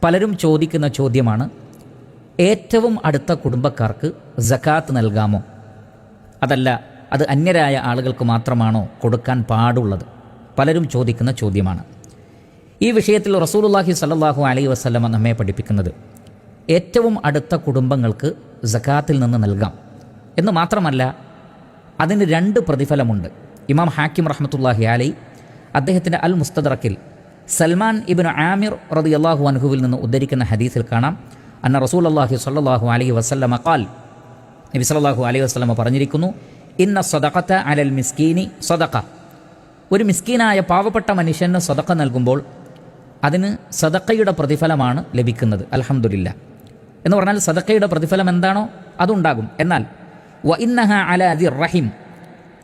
പലരും ചോദിക്കുന്ന ചോദ്യമാണ്, ഏറ്റവും അടുത്ത കുടുംബക്കാർക്ക് സകാത്ത് നൽകാമോ? അതല്ല, അത് അന്യരായ ആളുകൾക്ക് മാത്രമാണോ കൊടുക്കാൻ പാടുള്ളത്? പലരും ചോദിക്കുന്ന ചോദ്യമാണ്. ഈ വിഷയത്തിൽ റസൂലുള്ളാഹി സ്വല്ലല്ലാഹു അലൈഹി വസല്ലമ നമ്മെ പഠിപ്പിക്കുന്നത് ഏറ്റവും അടുത്ത കുടുംബങ്ങൾക്ക് സകാത്തിൽ നിന്ന് നൽകാം എന്ന് മാത്രമല്ല, അതിന് 2 പ്രതിഫലമുണ്ട്. ഇമാം ഹാക്കിം റഹ്മത്തുള്ളാഹി അലൈഹി അദ്ദേഹത്തിൻ്റെ അൽ മുസ്തദ്റക്കിൽ സൽമാൻ ഇബ്നു ആമിർ റളിയല്ലാഹു അൻഹുവിൽ നിന്ന് ഉദ്ധരിക്കുന്ന ഹദീസിൽ കാണാം, അന്ന റസൂലുള്ളാഹി സ്വല്ലല്ലാഹു അലൈഹി വസല്ലമ ഖാൽ, നബി സല്ലല്ലാഹു അലൈഹി വസല്ലമ പറഞ്ഞിരിക്കുന്നു, ഇന്ന സദഖത അലൽ മിസ്കീനി സദഖ, ഒരു മിസ്കീനായ പാവപ്പെട്ട മനുഷ്യന് സദഖ നൽകുമ്പോൾ അതിന് സദഖയുടെ പ്രതിഫലമാണ് ലഭിക്കുന്നത്. അൽഹംദുലില്ലാ എന്ന് പറഞ്ഞാൽ സദഖയുടെ പ്രതിഫലം എന്താണോ അതുണ്ടാകും. എന്നാൽ വ ഇന്നഹ അല ദിർ റഹിം,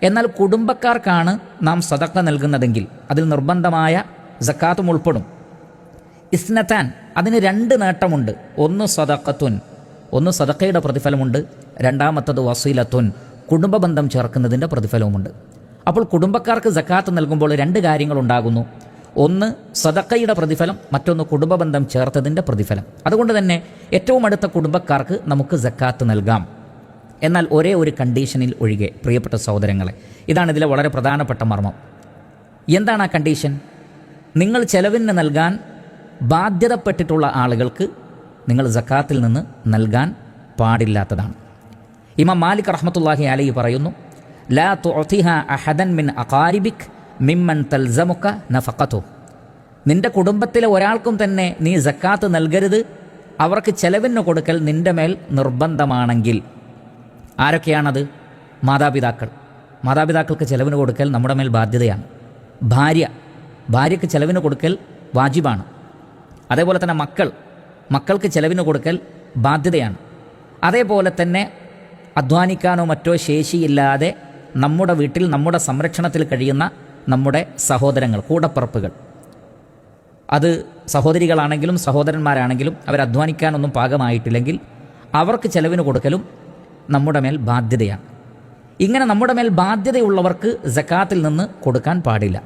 എന്നാൽ കുടുംബക്കാർക്കാണ് നാം സദഖ നൽകുന്നതെങ്കിൽ അതിൽ നിർബന്ധമായ സക്കാത്തും ഉൾപ്പെടും. ഇസ്നത്താൻ, അതിന് 2 നേട്ടമുണ്ട്. ഒന്ന് സദഖത്തുൻ, ഒന്ന് സദഖയുടെ പ്രതിഫലമുണ്ട്. രണ്ടാമത്തത് വസീലത്തുൻ, കുടുംബബന്ധം ചേർക്കുന്നതിൻ്റെ പ്രതിഫലവുമുണ്ട്. അപ്പോൾ കുടുംബക്കാർക്ക് സക്കാത്ത് നൽകുമ്പോൾ 2 കാര്യങ്ങളുണ്ടാകുന്നു. ഒന്ന് സദഖയുടെ പ്രതിഫലം, മറ്റൊന്ന് കുടുംബബന്ധം ചേർത്തതിൻ്റെ പ്രതിഫലം. അതുകൊണ്ട് തന്നെ ഏറ്റവും അടുത്ത കുടുംബക്കാർക്ക് നമുക്ക് സക്കാത്ത് നൽകാം. എന്നാൽ ഒരേ ഒരു കണ്ടീഷനിൽ ഒഴികെ, പ്രിയപ്പെട്ട സഹോദരങ്ങളെ, ഇതാണ് ഇതിലെ വളരെ പ്രധാനപ്പെട്ട മർമ്മം. എന്താണ് ആ കണ്ടീഷൻ? നിങ്ങൾ ചെലവിന് നൽകാൻ ബാധ്യതപ്പെട്ടിട്ടുള്ള ആളുകൾക്ക് നിങ്ങൾ സക്കാത്തിൽ നിന്ന് നൽകാൻ പാടില്ലാത്തതാണ്. ഇമാം മാലിക് റഹ്മത്തുള്ളാഹി അലൈഹി പറയുന്നു, ലാ തുഅതിഹ അഹദൻ മിൻ അഖാരിബിക് മിമ്മൻ തൽസമുക നഫഖതു, നിന്റെ കുടുംബത്തിലെ ഒരാൾക്കും തന്നെ നീ സക്കാത്ത് നൽകരുത്, അവർക്ക് ചെലവിന് കൊടുക്കൽ നിന്റെ മേൽ നിർബന്ധമാണെങ്കിൽ. ആരൊക്കെയാണത്? മാതാപിതാക്കൾക്ക് ചെലവിന് കൊടുക്കൽ നമ്മുടെ മേൽ ബാധ്യതയാണ്. ഭാര്യയ്ക്ക് ചെലവിന് കൊടുക്കൽ വാജിബാണ്. അതേപോലെ തന്നെ മക്കൾക്ക് ചെലവിന് കൊടുക്കൽ ബാധ്യതയാണ്. അതേപോലെ തന്നെ അധ്വാനിക്കാനോ മറ്റോ ശേഷിയില്ലാതെ നമ്മുടെ വീട്ടിൽ നമ്മുടെ സംരക്ഷണത്തിൽ കഴിയുന്ന നമ്മുടെ സഹോദരങ്ങൾ, കൂടപ്പിറപ്പുകൾ, അത് സഹോദരികളാണെങ്കിലും സഹോദരന്മാരാണെങ്കിലും അവർ അധ്വാനിക്കാനൊന്നും പാകമായിട്ടില്ലെങ്കിൽ അവർക്ക് ചെലവിന് കൊടുക്കലും നമ്മുടെ മേൽ ബാധ്യതയാണ്. ഇങ്ങനെ നമ്മുടെ മേൽ ബാധ്യതയുള്ളവർക്ക് സക്കാത്തിൽ നിന്ന് കൊടുക്കാൻ പാടില്ല.